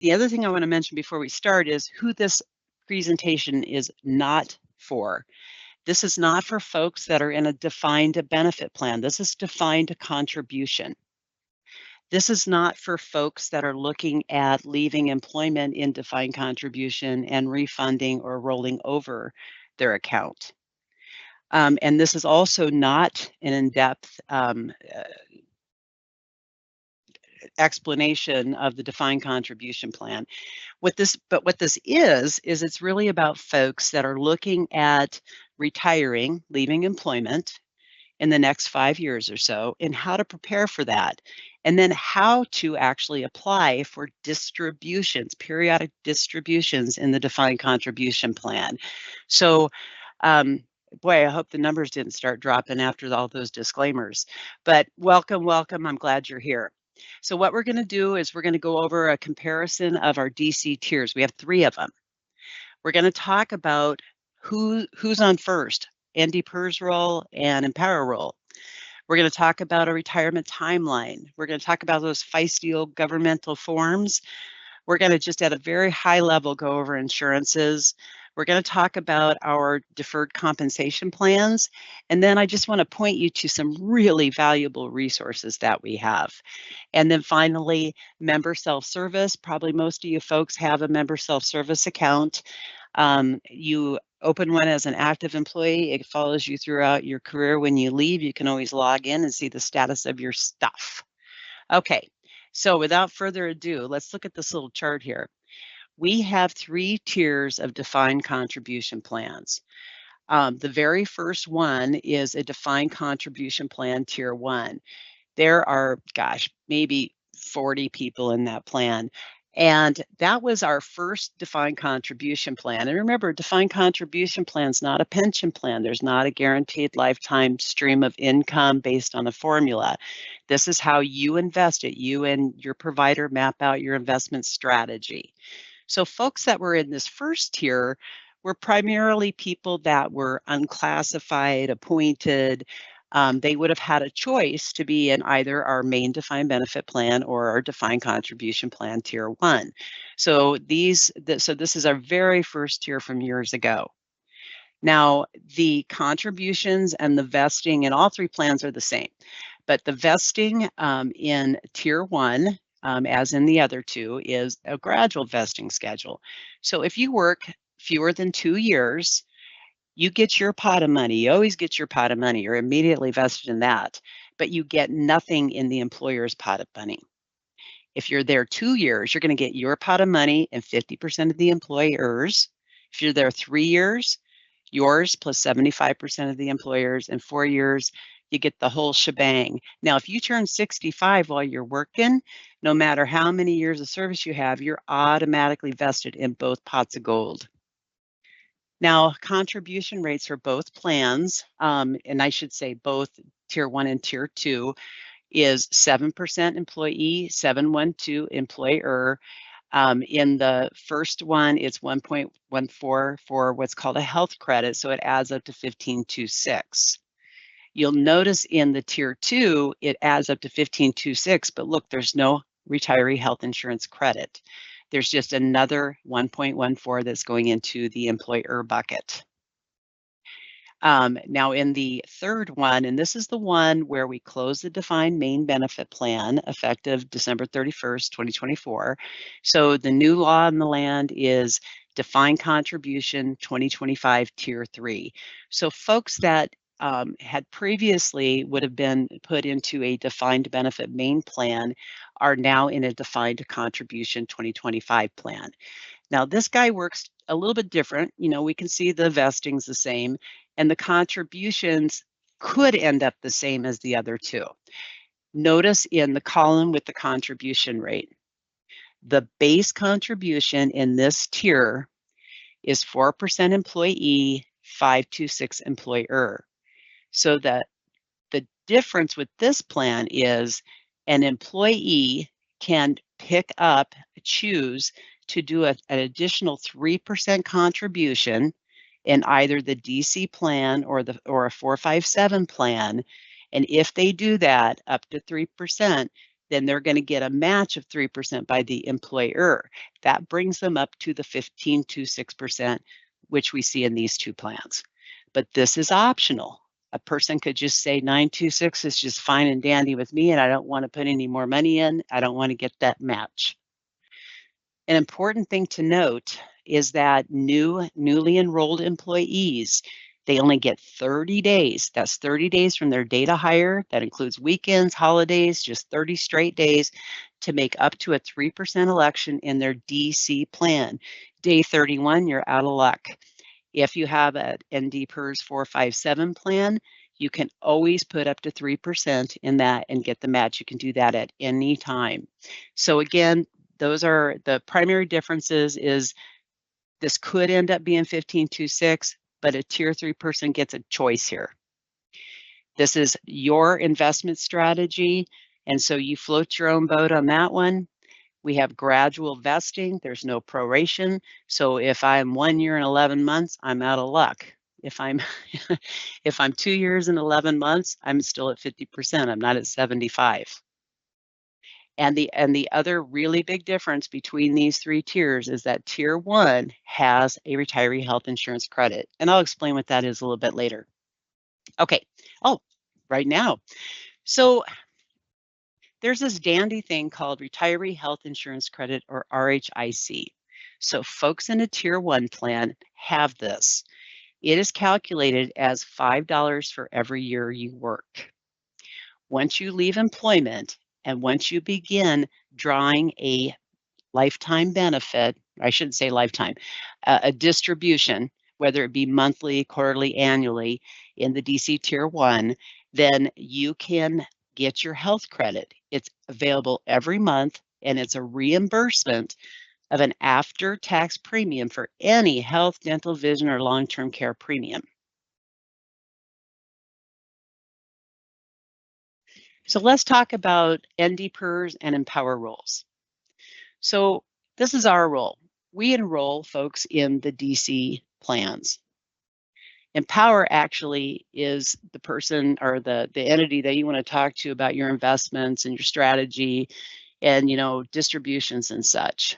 The other thing I want to mention before we start is who this presentation is not for. This is not for folks that are in a defined benefit plan. This is defined contribution. This is not for folks that are looking at leaving employment in defined contribution and refunding or rolling over their account. And this is also not an in-depth explanation of the defined contribution plan. What this is it's really about folks that are looking at retiring, leaving employment in the next 5 years or so, and how to prepare for that. And then how to actually apply for distributions, periodic distributions in the defined contribution plan. So, boy, I hope the numbers didn't start dropping after all those disclaimers. But welcome, welcome. I'm glad you're here. So what we're going to do is we're going to go over a comparison of our DC tiers. We have 3 of them. We're going to talk about who's on first, Andy Purr's role and Empower role. We're going to talk about a retirement timeline. We're going to talk about those feisty old governmental forms. We're going to just at a very high level go over insurances. We're going to talk about our deferred compensation plans. And then I just want to point you to some really valuable resources that we have. And then finally, member self-service. Probably most of you folks have a member self-service account. You open one as an active employee. It follows you throughout your career. When you leave, you can always log in and see the status of your stuff. Okay, so without further ado, let's look at this little chart here. We have 3 tiers of defined contribution plans. The very first one is a defined contribution plan, tier 1. There are, gosh, maybe 40 people in that plan. And that was our first defined contribution plan. And remember, defined contribution plan is not a pension plan. There's not a guaranteed lifetime stream of income based on a formula. This is how you invest it. You and your provider map out your investment strategy. So folks that were in this first tier were primarily people that were unclassified, appointed. They would have had a choice to be in either our main defined benefit plan or our defined contribution plan tier 1. So this is our very first tier from years ago. Now, the contributions and the vesting in all 3 plans are the same, but the vesting in tier 1, as in the other 2, is a gradual vesting schedule. So if you work fewer than 2 years, you get your pot of money. You always get your pot of money. You're immediately vested in that, but you get nothing in the employer's pot of money. If you're there 2 years, you're going to get your pot of money and 50% of the employer's. If you're there 3 years, yours plus 75% of the employer's, and 4 years, you get the whole shebang. Now, if you turn 65 while you're working, no matter how many years of service you have, you're automatically vested in both pots of gold. Now, contribution rates for both plans, and I should say both tier 1 and tier 2, is 7% employee, 712 employer. In the first one, it's 1.14 for what's called a health credit, so it adds up to 1526. You'll notice in the tier 2, it adds up to 1526, but look, there's no retiree health insurance credit. There's just another 1.14 that's going into the employer bucket. Now in the third one, and this is the one where we close the defined main benefit plan effective December 31st, 2024. So the new law in the land is defined contribution 2025 tier 3. So folks that had previously would have been put into a defined benefit main plan are now in a defined contribution 2025 plan. Now this guy works a little bit different. You know, we can see the vesting's the same and the contributions could end up the same as the other 2. Notice in the column with the contribution rate, the base contribution in this tier is 4% employee, 526 employer. So that the difference with this plan is an employee can pick up, choose to do an additional 3% contribution in either the DC plan or a 457 plan. And if they do that up to 3%, then they're going to get a match of 3% by the employer. That brings them up to the 15.26%, which we see in these two plans. But this is optional. A person could just say 926 is just fine and dandy with me, and I don't want to put any more money in. I don't want to get that match. An important thing to note is that newly enrolled employees, they only get 30 days. That's 30 days from their date of hire. That includes weekends, holidays, just 30 straight days to make up to a 3% election in their DC plan. Day 31, you're out of luck. If you have an ND PERS 457 plan, you can always put up to 3% in that and get the match. You can do that at any time. So again, those are the primary differences. Is this could end up being 15.26, but a tier 3 person gets a choice here. This is your investment strategy, and so you float your own boat on that one. We have gradual vesting. There's no proration. So if I'm 1 year and 11 months, I'm out of luck. If I'm if I'm 2 years and 11 months, I'm still at 50%. I'm not at 75. And the other really big difference between these three tiers is that tier 1 has a retiree health insurance credit. And I'll explain what that is a little bit later. Okay. Oh, right now. So there's this dandy thing called Retiree Health Insurance Credit, or RHIC. So folks in a tier 1 plan have this. It is calculated as $5 for every year you work. Once you leave employment and once you begin drawing a lifetime benefit, I shouldn't say lifetime, a distribution, whether it be monthly, quarterly, annually in the DC Tier 1, then you can get your health credit. It's available every month, and it's a reimbursement of an after-tax premium for any health, dental, vision, or long-term care premium. So let's talk about ND PERS and Empower roles. So this is our role. We enroll folks in the DC plans. Empower actually is the person or the entity that you want to talk to about your investments and your strategy and, distributions and such.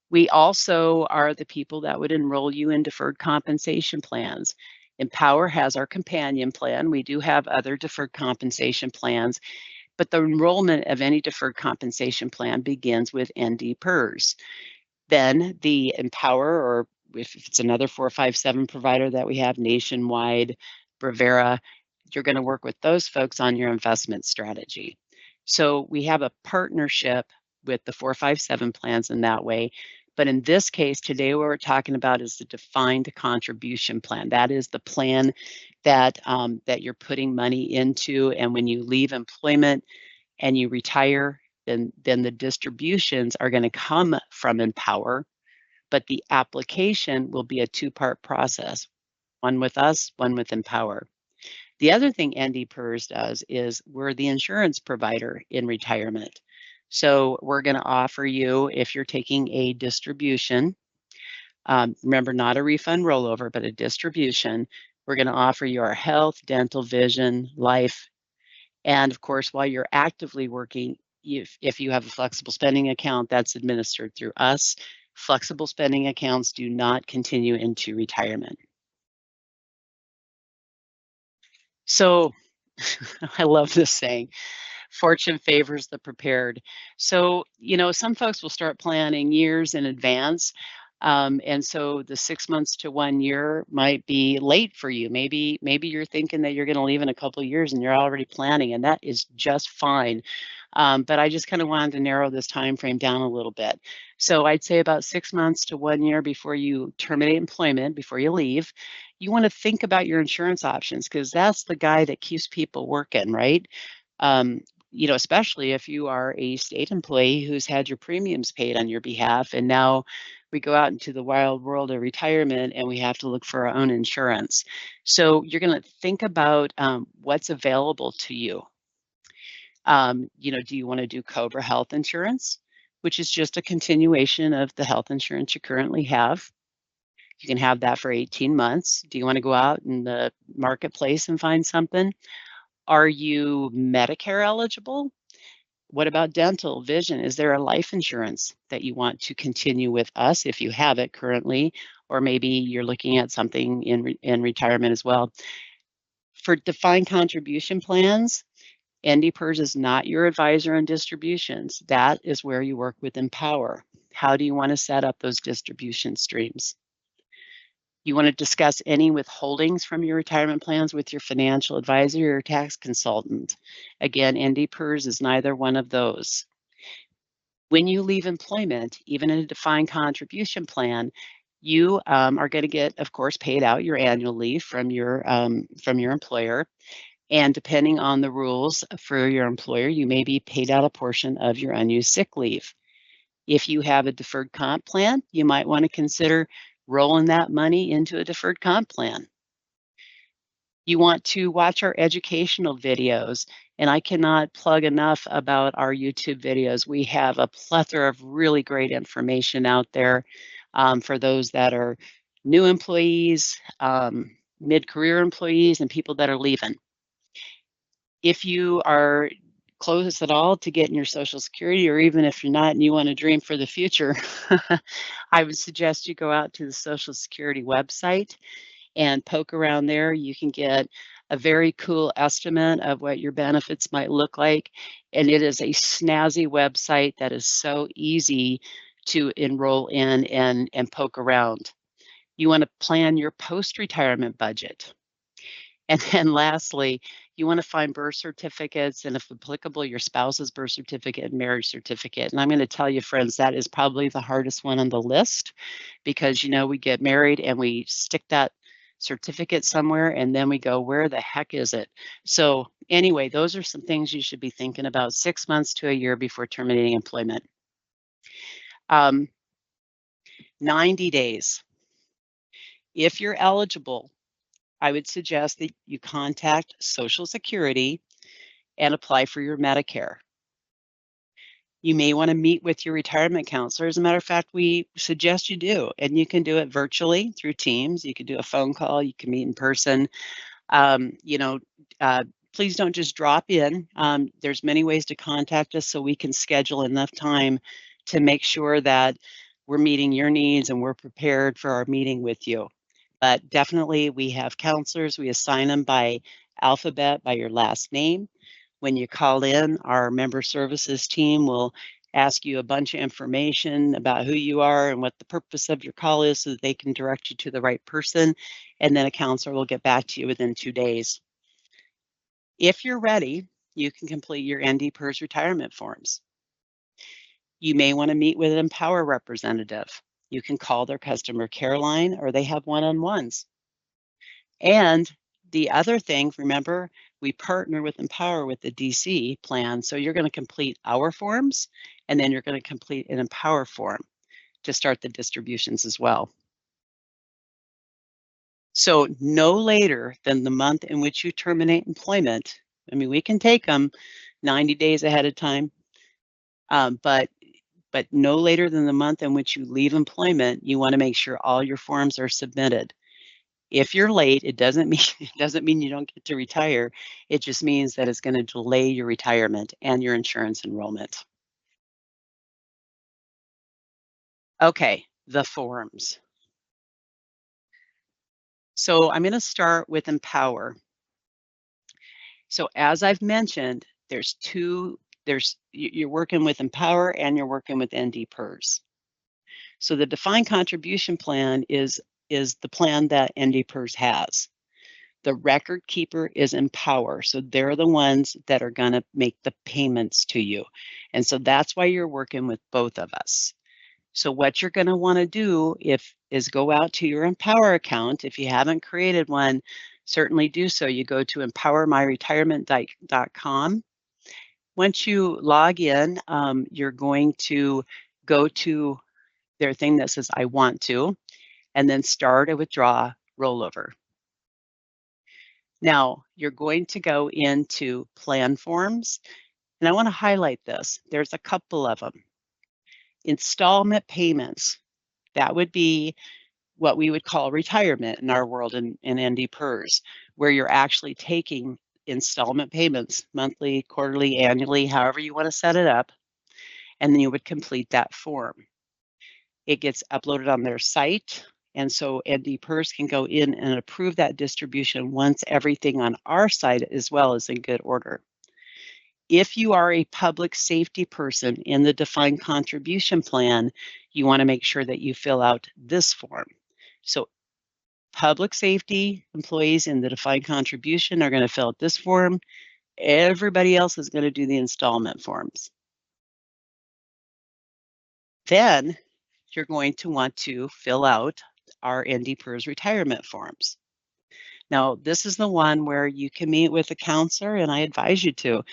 We also are the people that would enroll you in deferred compensation plans. Empower has our companion plan. We do have other deferred compensation plans, but the enrollment of any deferred compensation plan begins with ND PERS. Then the Empower, or if it's another 457 provider that we have, Nationwide, Bravera, you're going to work with those folks on your investment strategy. So we have a partnership with the 457 plans in that way. But in this case, today what we're talking about is the defined contribution plan. That is the plan that you're putting money into, and when you leave employment and you retire, then the distributions are going to come from Empower, but the application will be a two-part process, one with us, one with Empower. The other thing ND PERS does is we're the insurance provider in retirement. So we're going to offer you, if you're taking a distribution, remember, not a refund rollover, but a distribution, we're going to offer you our health, dental, vision, life. And of course, while you're actively working, if you have a flexible spending account, that's administered through us. Flexible spending accounts do not continue into retirement. So I love this saying, fortune favors the prepared. So, some folks will start planning years in advance. And so the 6 months to 1 year might be late for you. Maybe you're thinking that you're going to leave in a couple of years and you're already planning, and that is just fine. But I just kind of wanted to narrow this time frame down a little bit. So I'd say about 6 months to 1 year before you terminate employment, before you leave, you want to think about your insurance options, because that's the guy that keeps people working, right? Especially if you are a state employee who's had your premiums paid on your behalf, and now we go out into the wild world of retirement and we have to look for our own insurance. So you're going to think about what's available to you. Do you want to do COBRA health insurance, which is just a continuation of the health insurance you currently have? You can have that for 18 months. Do you want to go out in the marketplace and find something? Are you Medicare eligible? What about dental, vision? Is there a life insurance that you want to continue with us if you have it currently, or maybe you're looking at something in retirement as well? For defined contribution plans, NDPERS is not your advisor on distributions. That is where you work with Empower. How do you want to set up those distribution streams? You want to discuss any withholdings from your retirement plans with your financial advisor or tax consultant. Again, NDPERS is neither one of those. When you leave employment, even in a defined contribution plan, you are going to get, of course, paid out your annual leave from your employer. And depending on the rules for your employer, you may be paid out a portion of your unused sick leave. If you have a deferred comp plan, you might want to consider rolling that money into a deferred comp plan. You want to watch our educational videos, and I cannot plug enough about our YouTube videos. We have a plethora of really great information out there for those that are new employees, mid-career employees, and people that are leaving. If you are close at all to getting your Social Security, or even if you're not and you want to dream for the future, I would suggest you go out to the Social Security website and poke around there. You can get a very cool estimate of what your benefits might look like. And it is a snazzy website that is so easy to enroll in and poke around. You want to plan your post-retirement budget. And then lastly, you want to find birth certificates and, if applicable, your spouse's birth certificate and marriage certificate. And I'm going to tell you, friends, that is probably the hardest one on the list because, we get married and we stick that certificate somewhere and then we go, where the heck is it? So anyway, those are some things you should be thinking about 6 months to a year before terminating employment. 90 days. If you're eligible, I would suggest that you contact Social Security and apply for your Medicare. You may want to meet with your retirement counselor. As a matter of fact, we suggest you do, and you can do it virtually through Teams. You can do a phone call. You can meet in person. Um, you know, please don't just drop in. There's many ways to contact us so we can schedule enough time to make sure that we're meeting your needs and we're prepared for our meeting with you. But definitely, we have counselors. We assign them by alphabet, by your last name. When you call in, our member services team will ask you a bunch of information about who you are and what the purpose of your call is so that they can direct you to the right person. And then a counselor will get back to you within 2 days. If you're ready, you can complete your NDPERS retirement forms. You may want to meet with an Empower representative. You can call their customer care line or they have one-on-ones. And the other thing, remember, we partner with Empower with the DC plan. So you're going to complete our forms and then you're going to complete an Empower form to start the distributions as well. So no later than the month in which you terminate employment. I mean, we can take them 90 days ahead of time, but no later than the month in which you leave employment, you want to make sure all your forms are submitted. If you're late, it doesn't mean you don't get to retire. It just means that it's going to delay your retirement and your insurance enrollment. Okay, the forms. So I'm going to start with Empower. So as I've mentioned, you're working with Empower and you're working with NDPERS. So the defined contribution plan is the plan that NDPERS has. The record keeper is Empower. So they're the ones that are going to make the payments to you. And so that's why you're working with both of us. So what you're going to want to do is go out to your Empower account. If you haven't created one, certainly do so. You go to empowermyretirement.com. Once you log in, you're going to go to their thing that says I want to, and then start a withdraw rollover. Now, you're going to go into plan forms, and I want to highlight this. There's a couple of them. Installment payments, that would be what we would call retirement in our world in NDPERS, where you're actually taking installment payments, monthly, quarterly, annually, however you want to set it up. And then you would complete that form. It gets uploaded on their site. And so NDPERS can go in and approve that distribution once everything on our side as well is in good order. If you are a public safety person in the defined contribution plan, you want to make sure that you fill out this form. So public safety employees in the defined contribution are going to fill out this form. Everybody else is going to do the installment forms. Then you're going to want to fill out our NDPERS retirement forms. Now, this is the one where you can meet with a counselor, and I advise you to.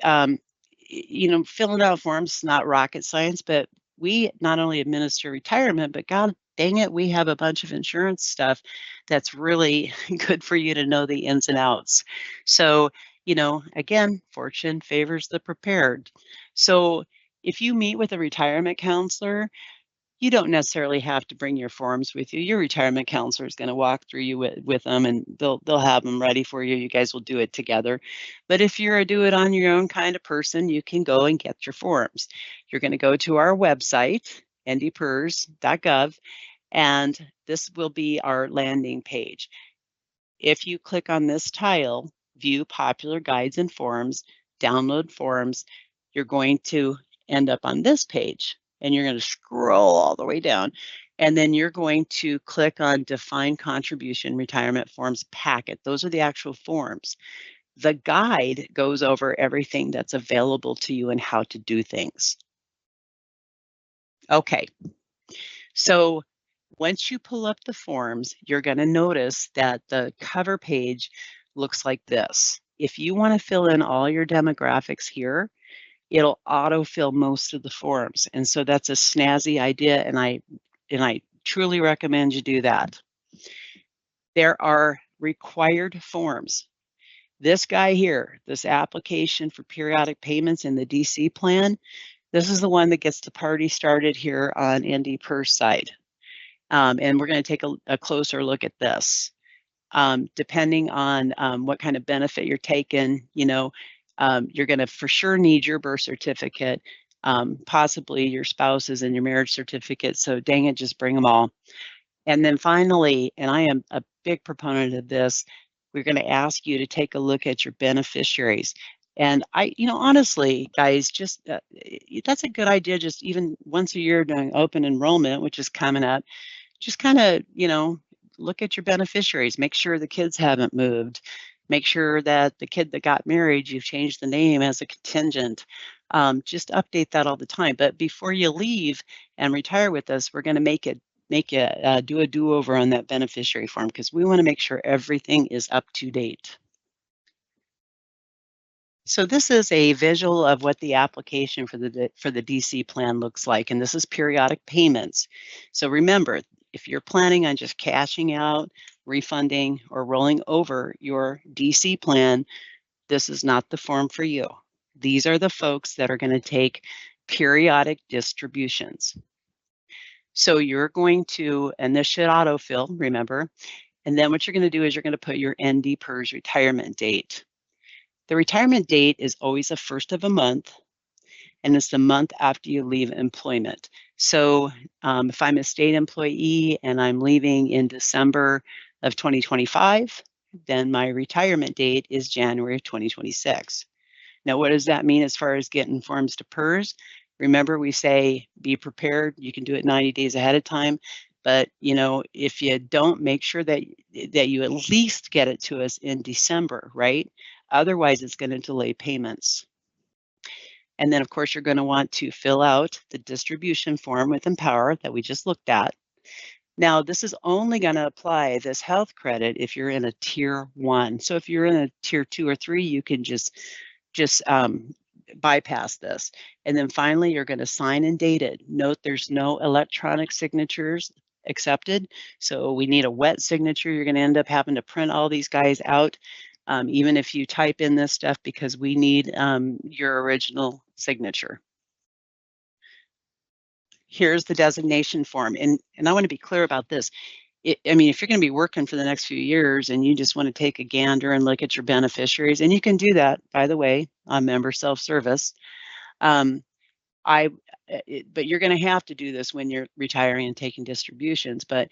Filling out forms is not rocket science, but we not only administer retirement, but God dang it, we have a bunch of insurance stuff that's really good for you to know the ins and outs. So, again, fortune favors the prepared. So if you meet with a retirement counselor, you don't necessarily have to bring your forms with you. Your retirement counselor is going to walk through you with them, and they'll have them ready for you. You guys will do it together. But if you're a do it on your own kind of person, you can go and get your forms. You're going to go to our website, ndpers.gov, and this will be our landing page. If you click on this tile, view popular guides and forms, download forms, you're going to end up on this page. And you're going to scroll all the way down. And then you're going to click on Defined Contribution Retirement Forms Packet. Those are the actual forms. The guide goes over everything that's available to you and how to do things. Okay, so once you pull up the forms, you're going to notice that the cover page looks like this. If you want to fill in all your demographics here, it'll autofill most of the forms. And so that's a snazzy idea, and I truly recommend you do that. There are required forms. This guy here, this application for periodic payments in the DC plan, this is the one that gets the party started here on NDPERS side. And we're going to take a closer look at this. Depending on what kind of benefit you're taking, you're going to for sure need your birth certificate, possibly your spouse's and your marriage certificate. So dang it, just bring them all. And then finally, and I am a big proponent of this, we're going to ask you to take a look at your beneficiaries. And honestly, guys, just that's a good idea. Just even once a year during open enrollment, which is coming up, just kind of, look at your beneficiaries, make sure the kids haven't moved, make sure that the kid that got married, you've changed the name as a contingent. Just update that all the time. But before you leave and retire with us, we're going to do a do-over on that beneficiary form, because we want to make sure everything is up to date. So this is a visual of what the application for the DC plan looks like, and this is periodic payments. So remember, if you're planning on just cashing out, refunding, or rolling over your DC plan, this is not the form for you. These are the folks that are going to take periodic distributions. So you're going to, and this should autofill, remember, and then what you're going to do is you're going to put your NDPERS retirement date. The retirement date is always the first of a month, and it's the month after you leave employment. So if I'm a state employee and I'm leaving in December of 2025, then my retirement date is January of 2026. Now, what does that mean as far as getting forms to PERS? Remember, we say be prepared. You can do it 90 days ahead of time. But if you don't, make sure that you at least get it to us in December, right? Otherwise, it's going to delay payments. And then, of course, you're going to want to fill out the distribution form with Empower that we just looked at. Now, this is only going to apply this health credit if you're in a tier 1. So if you're in a tier 2 or 3, you can just bypass this. And then finally, you're going to sign and date it. Note there's no electronic signatures accepted. So we need a wet signature. You're going to end up having to print all these guys out, even if you type in this stuff, because we need your original signature. Here's the designation form. And I want to be clear about this. I mean, if you're going to be working for the next few years and you just want to take a gander and look at your beneficiaries, and you can do that, by the way, on member self-service. Um, but you're going to have to do this when you're retiring and taking distributions. But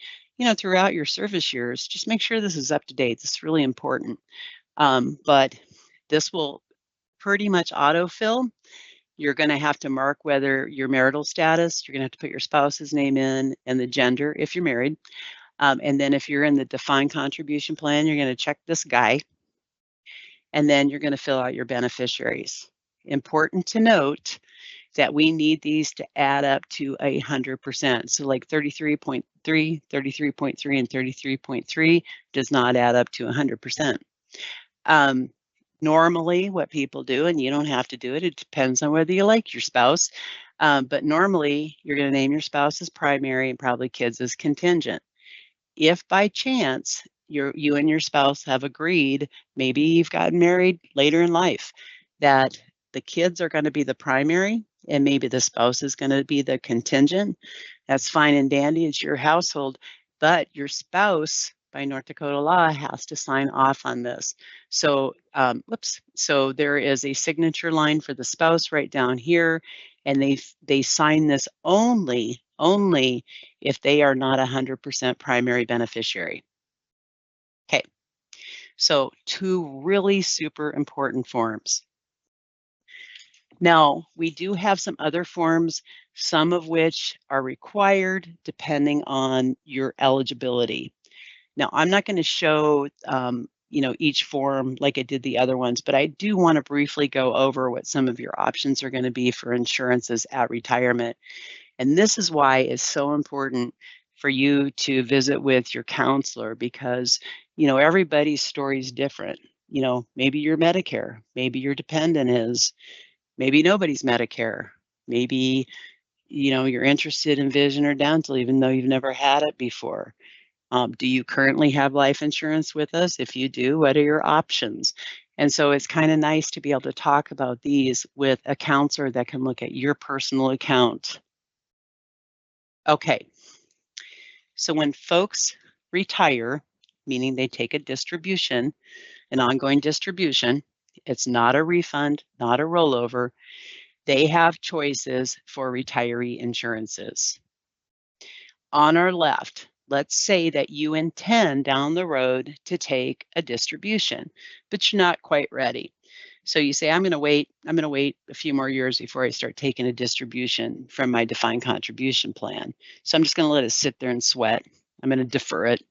throughout your service years, just make sure this is up to date. This is really important. But this will pretty much autofill. You're going to have to mark whether your marital status. You're going to have to put your spouse's name in and the gender if you're married. And then if you're in the defined contribution plan, you're going to check this guy. And then you're going to fill out your beneficiaries. Important to note that we need these to add up to 100%. So like 33.3, 33.3, and 33.3 does not add up to 100%. Normally what people do, and you don't have to do it, it depends on whether you like your spouse, but normally you're going to name your spouse as primary and probably kids as contingent. If by chance you and your spouse have agreed, maybe you've gotten married later in life, that the kids are going to be the primary and maybe the spouse is going to be the contingent, that's fine and dandy. It's your household, but your spouse by North Dakota law has to sign off on this. So, so there is a signature line for the spouse right down here, and they sign this only if they are not 100% primary beneficiary. Okay, so 2 really super important forms. Now, we do have some other forms, some of which are required depending on your eligibility. Now, I'm not going to show each form like I did the other ones, but I do want to briefly go over what some of your options are going to be for insurances at retirement. And this is why it's so important for you to visit with your counselor, because everybody's story is different. Maybe you're Medicare, maybe your dependent is, maybe nobody's Medicare, maybe you're interested in vision or dental even though you've never had it before. Do you currently have life insurance with us? If you do, what are your options? And so it's kind of nice to be able to talk about these with a counselor that can look at your personal account. Okay, so when folks retire, meaning they take a distribution, an ongoing distribution, it's not a refund, not a rollover, they have choices for retiree insurances. On our left, let's say that you intend down the road to take a distribution, but you're not quite ready. So you say, I'm going to wait a few more years before I start taking a distribution from my defined contribution plan. So I'm just going to let it sit there and sweat. I'm going to defer it.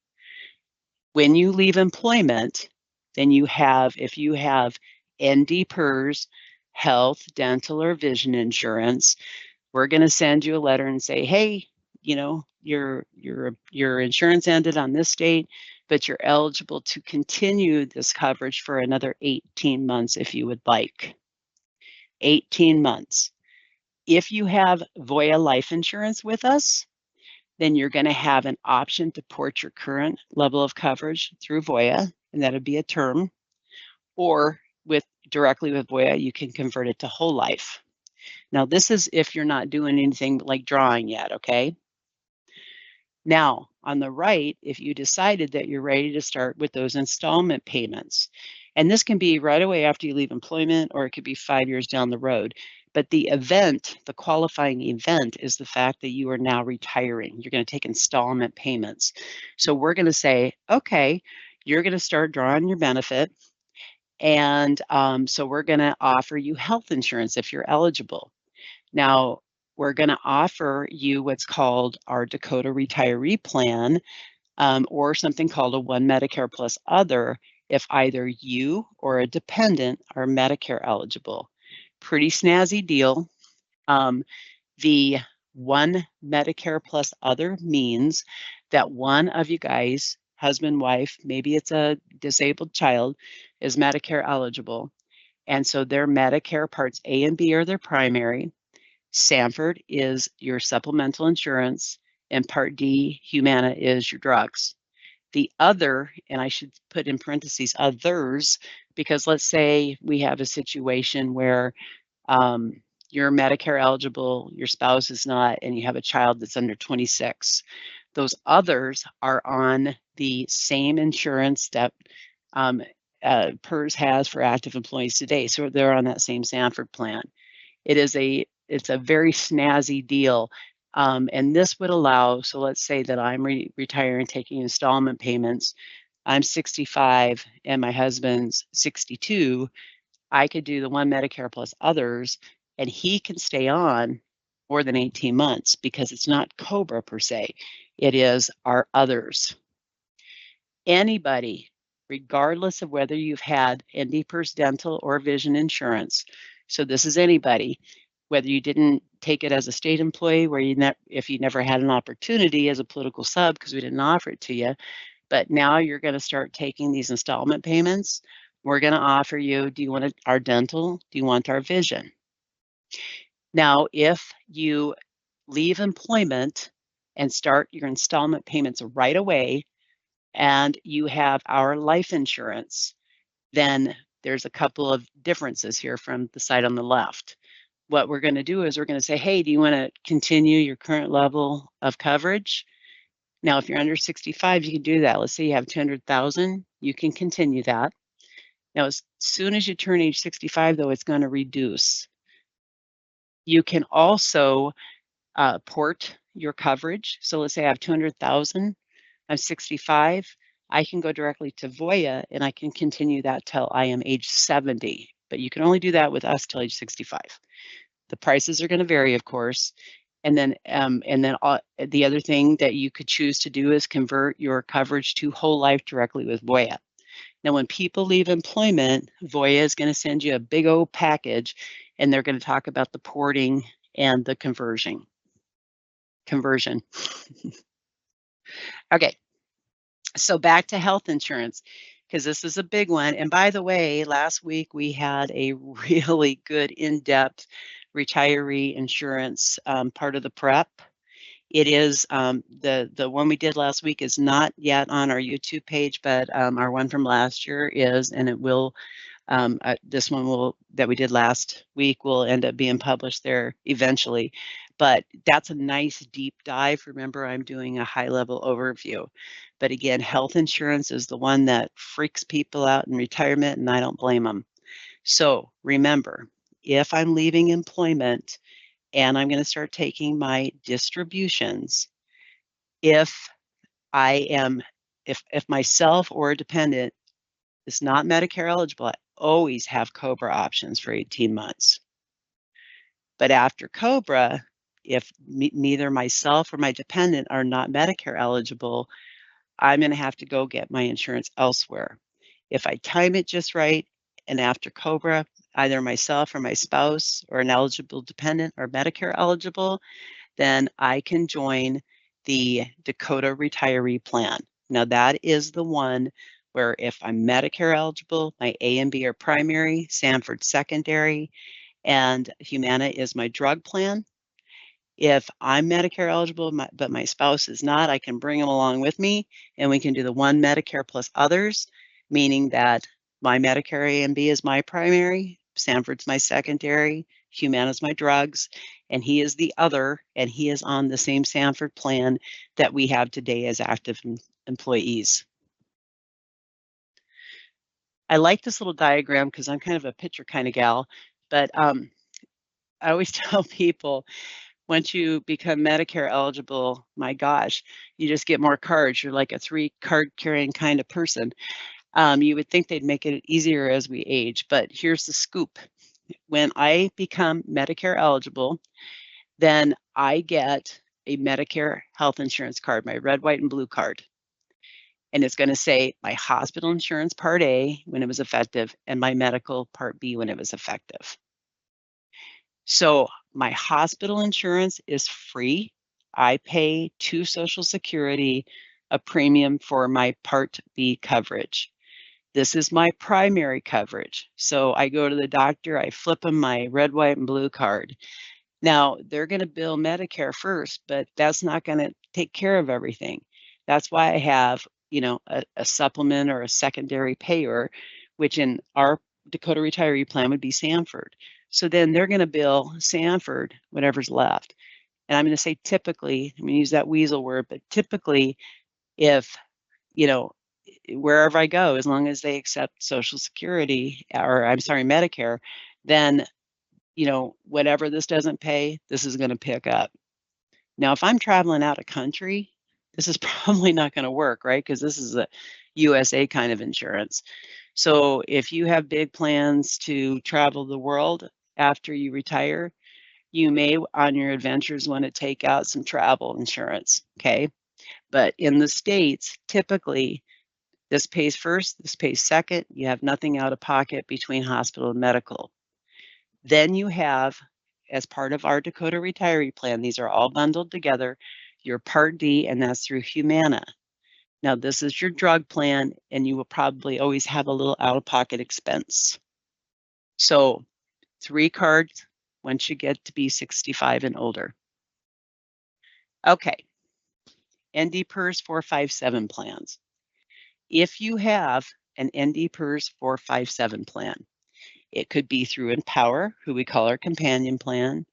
When you leave employment, then if you have ND-PERS, health, dental, or vision insurance, we're going to send you a letter and say, hey, your insurance ended on this date, but you're eligible to continue this coverage for another 18 months if you would like. 18 months. If you have Voya life insurance with us, then you're going to have an option to port your current level of coverage through Voya, and that would be a term, or directly with Voya, you can convert it to whole life. Now, this is if you're not doing anything like drawing yet, okay? Now, on the right, if you decided that you're ready to start with those installment payments, and this can be right away after you leave employment, or it could be 5 years down the road. But the qualifying event is the fact that you are now retiring. You're going to take installment payments. So we're going to say, okay, you're going to start drawing your benefit. And so we're going to offer you health insurance if you're eligible. Now, we're going to offer you what's called our Dakota Retiree Plan, or something called a One Medicare Plus Other, if either you or a dependent are Medicare eligible. Pretty snazzy deal. The One Medicare Plus Other means that one of you guys, husband, wife, maybe it's a disabled child, is Medicare eligible. And so their Medicare Parts A and B are their primary. Sanford is your supplemental insurance, and Part D, Humana, is your drugs. The other, and I should put in parentheses, others, because let's say we have a situation where you're Medicare eligible, your spouse is not, and you have a child that's under 26. Those others are on the same insurance that PERS has for active employees today. So they're on that same Sanford plan. It's a very snazzy deal. And this would allow, so let's say that I'm retiring, taking installment payments. I'm 65 and my husband's 62. I could do the one Medicare plus others, and he can stay on more than 18 months because it's not COBRA per se. It is our others. Anybody, regardless of whether you've had NDPERS dental or vision insurance, so this is anybody, whether you didn't take it as a state employee, where if you never had an opportunity as a political sub because we didn't offer it to you, but now you're going to start taking these installment payments. We're going to offer you, do you want our dental? Do you want our vision? Now, if you leave employment and start your installment payments right away, and you have our life insurance, then there's a couple of differences here from the side on the left. What we're going to do is we're going to say, hey, do you want to continue your current level of coverage? Now, if you're under 65, you can do that. Let's say you have 200,000, you can continue that. Now, as soon as you turn age 65, though, it's going to reduce. You can also port your coverage. So let's say I have 200,000, I'm 65, I can go directly to Voya and I can continue that till I am age 70. But you can only do that with us till age 65. The prices are going to vary, of course. And then the other thing that you could choose to do is convert your coverage to whole life directly with Voya. Now, when people leave employment, Voya is going to send you a big old package, and they're going to talk about the porting and the conversion. Okay, so back to health insurance, because this is a big one. And by the way, last week we had a really good in-depth retiree insurance part of the prep. It is the one we did last week is not yet on our YouTube page, but our one from last year is, and it will. This one that we did last week will end up being published there eventually, but that's a nice deep dive. Remember, I'm doing a high level overview, but again, health insurance is the one that freaks people out in retirement, and I don't blame them. So remember, if I'm leaving employment and I'm going to start taking my distributions, if myself or a dependent is not Medicare eligible, I always have COBRA options for 18 months. But after COBRA, if neither myself or my dependent are not Medicare eligible, I'm going to have to go get my insurance elsewhere. If I time it just right, and after COBRA, either myself or my spouse or an eligible dependent are Medicare eligible, then I can join the Dakota Retiree Plan. Now, that is the one where if I'm Medicare eligible, my A and B are primary, Sanford secondary, and Humana is my drug plan. If I'm Medicare eligible, but my spouse is not, I can bring them along with me, and we can do the one Medicare plus others, meaning that my Medicare A and B is my primary, Sanford's my secondary, Humana's my drugs, and he is the other, and he is on the same Sanford plan that we have today as active employees. I like this little diagram because I'm kind of a picture kind of gal, but I always tell people, once you become Medicare eligible, my gosh, you just get more cards. You're like a 3-card carrying kind of person. You would think they'd make it easier as we age, but here's the scoop. When I become Medicare eligible, then I get a Medicare health insurance card, my red, white, and blue card. And it's going to say my hospital insurance Part A when it was effective and my medical Part B when it was effective. So my hospital insurance is free. I pay to Social Security a premium for my Part B coverage. This is my primary coverage. So I go to the doctor, I flip them my red, white, and blue card. Now, they're going to bill Medicare first, but that's not going to take care of everything. That's why I have, a supplement or a secondary payer, which in our Dakota Retiree Plan would be Sanford. So then they're going to bill Sanford whatever's left. and I'm going to say typically, I'm going to use that weasel word, but typically, if, you know, wherever I go, as long as they accept Social Security, or I'm sorry, Medicare, then, whatever this doesn't pay, this is going to pick up. Now, if I'm traveling out of country, this is probably not going to work, right? Because this is a USA kind of insurance. So if you have big plans to travel the world after you retire, you may, on your adventures, want to take out some travel insurance, okay? But in the States, typically, this pays first, this pays second. You have nothing out of pocket between hospital and medical. Then you have, as part of our Dakota Retiree Plan, these are all bundled together, your Part D, and that's through Humana. Now, this is your drug plan, and you will probably always have a little out-of-pocket expense. So 3 cards once you get to be 65 and older. Okay, ND PERS 457 plans. If you have an ND PERS 457 plan, it could be through Empower, who we call our companion plan.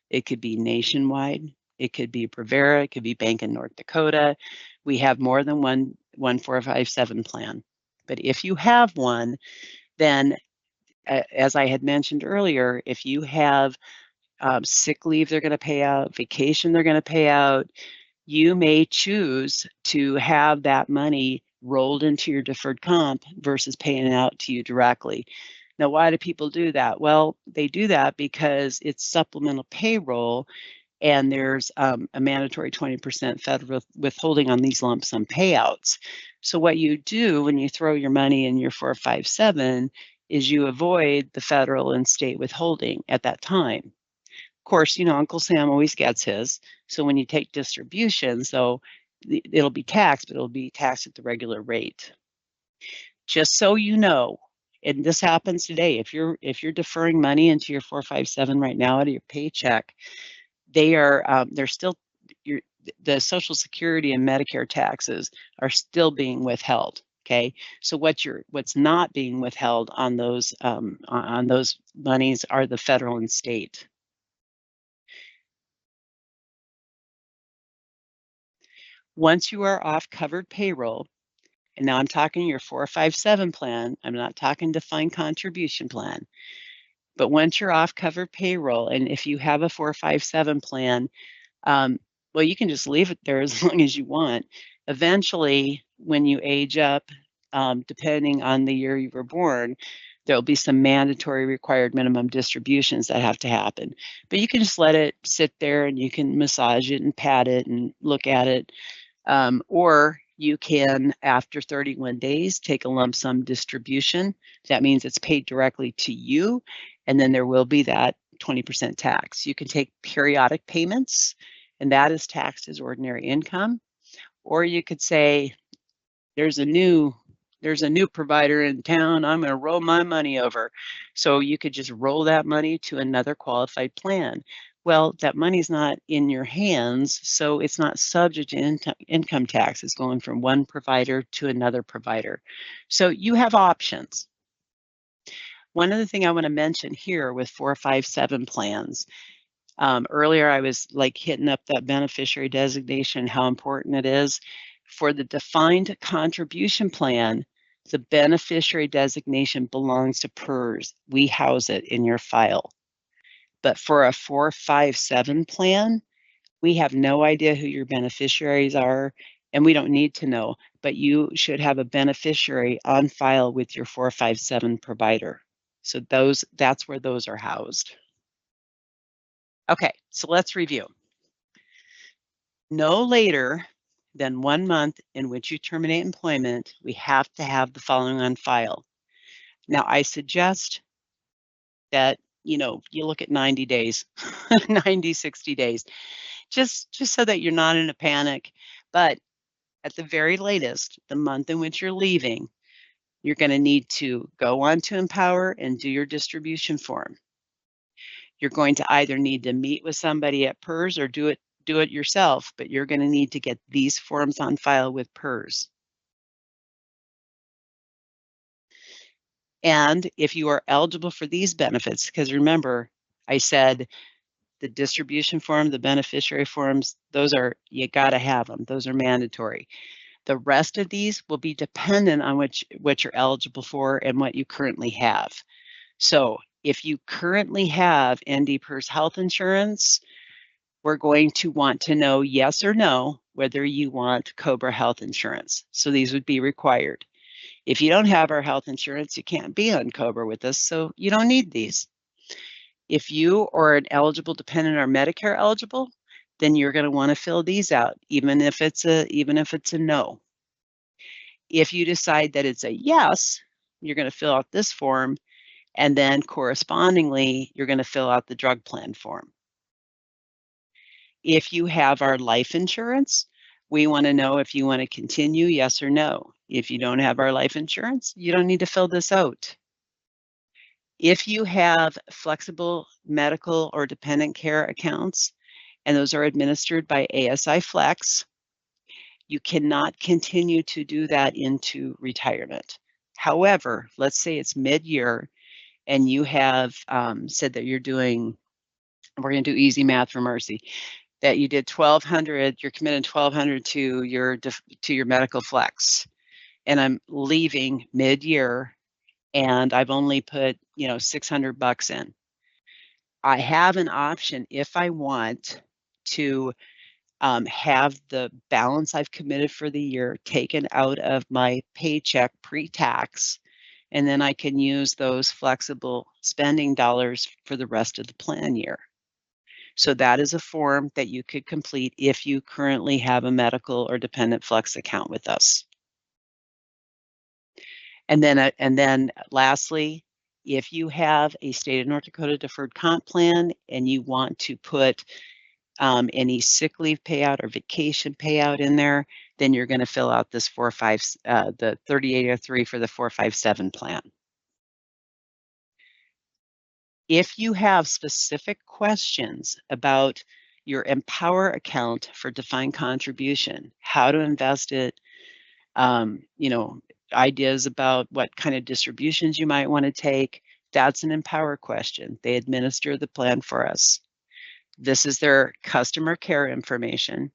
It could be Nationwide. It could be Prevera. It could be Bank in North Dakota. We have more than one 457 plan. But if you have one, then as I had mentioned earlier, if you have sick leave, they're going to pay out, vacation, they're going to pay out, you may choose to have that money rolled into your deferred comp versus paying it out to you directly. Now, why do people do that? Well, they do that because it's supplemental payroll, and there's a mandatory 20% federal withholding on these lump sum payouts. So what you do when you throw your money in your 457 is you avoid the federal and state withholding at that time. Of course, Uncle Sam always gets his. So when you take distributions, so it'll be taxed, but it'll be taxed at the regular rate. Just so you know, and this happens today, if you're deferring money into your 457 right now out of your paycheck, they're still the Social Security and Medicare taxes are still being withheld. Okay, so what's not being withheld on those monies are the federal and state. Once you are off covered payroll, and now I'm talking your 457 plan, I'm not talking defined contribution plan, but once you're off covered payroll, and if you have a 457 plan, well, you can just leave it there as long as you want. Eventually, when you age up, depending on the year you were born, there'll be some mandatory required minimum distributions that have to happen. But you can just let it sit there, and you can massage it and pat it and look at it. Or you can, after 31 days, take a lump sum distribution. That means it's paid directly to you, and then there will be that 20% tax. You can take periodic payments, and that is taxed as ordinary income. Or you could say, there's a new provider in town, I'm going to roll my money over. So you could just roll that money to another qualified plan. Well, that money's not in your hands, so it's not subject to income tax. It's going from one provider to another provider. So you have options. One other thing I want to mention here with 457 plans, earlier I was like hitting up that beneficiary designation, how important it is. For the defined contribution plan, the beneficiary designation belongs to PERS. We house it in your file. But for a 457 plan, we have no idea who your beneficiaries are, and we don't need to know, but you should have a beneficiary on file with your 457 provider. So that's where those are housed. Okay, so let's review. No later than 1 month in which you terminate employment, we have to have the following on file. Now, I suggest that, you look at 90 days, 90, 60 days, just so that you're not in a panic. But at the very latest, the month in which you're leaving, you're going to need to go on to Empower and do your distribution form. You're going to either need to meet with somebody at PERS or do it yourself, but you're going to need to get these forms on file with PERS. And if you are eligible for these benefits, because remember, I said The distribution form, the beneficiary forms, those are, you gotta have them. Those are mandatory. The rest of these will be dependent on what you're eligible for and what you currently have. So if you currently have ND PERS health insurance, we're going to want to know yes or no whether you want COBRA health insurance. So these would be required. If you don't have our health insurance, you can't be on COBRA with us, so you don't need these. If you or an eligible dependent are Medicare eligible, then you're going to want to fill these out, even if it's a no. If you decide that it's a yes, you're going to fill out this form, and then correspondingly, you're going to fill out the drug plan form. If you have our life insurance, we want to know if you want to continue, yes or no. If you don't have our life insurance, you don't need to fill this out. If you have flexible medical or dependent care accounts, and those are administered by ASI Flex, you cannot continue to do that into retirement. However, let's say it's mid-year and you have said that you're doing, we're going to do easy math for Mercy, that you did 1,200, you're committed 1,200 to your medical flex, and I'm leaving mid-year and I've only put, $600 in. I have an option if I want to have the balance I've committed for the year taken out of my paycheck pre-tax, and then I can use those flexible spending dollars for the rest of the plan year. So that is a form that you could complete if you currently have a medical or dependent flex account with us. And then lastly, if you have a state of North Dakota deferred comp plan and you want to put any sick leave payout or vacation payout in there, then you're going to fill out this the 3803 for the 457 plan. If you have specific questions about your Empower account for defined contribution, how to invest it, ideas about what kind of distributions you might want to take, that's an Empower question. They administer the plan for us. This is their customer care information.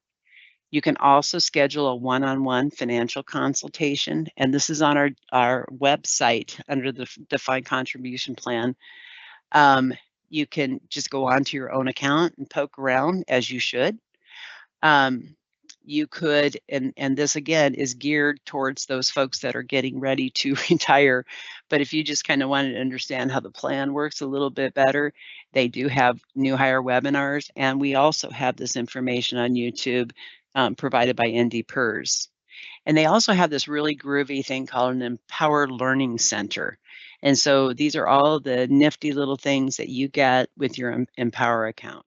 You can also schedule a one-on-one financial consultation, and this is on our website under the defined contribution plan. You can just go onto your own account and poke around as you should. You could, and this again is geared towards those folks that are getting ready to retire. But if you just kind of wanted to understand how the plan works a little bit better, they do have new hire webinars, and we also have this information on YouTube provided by ND PERS. And they also have this really groovy thing called an Empower Learning Center. And so these are all the nifty little things that you get with your Empower account.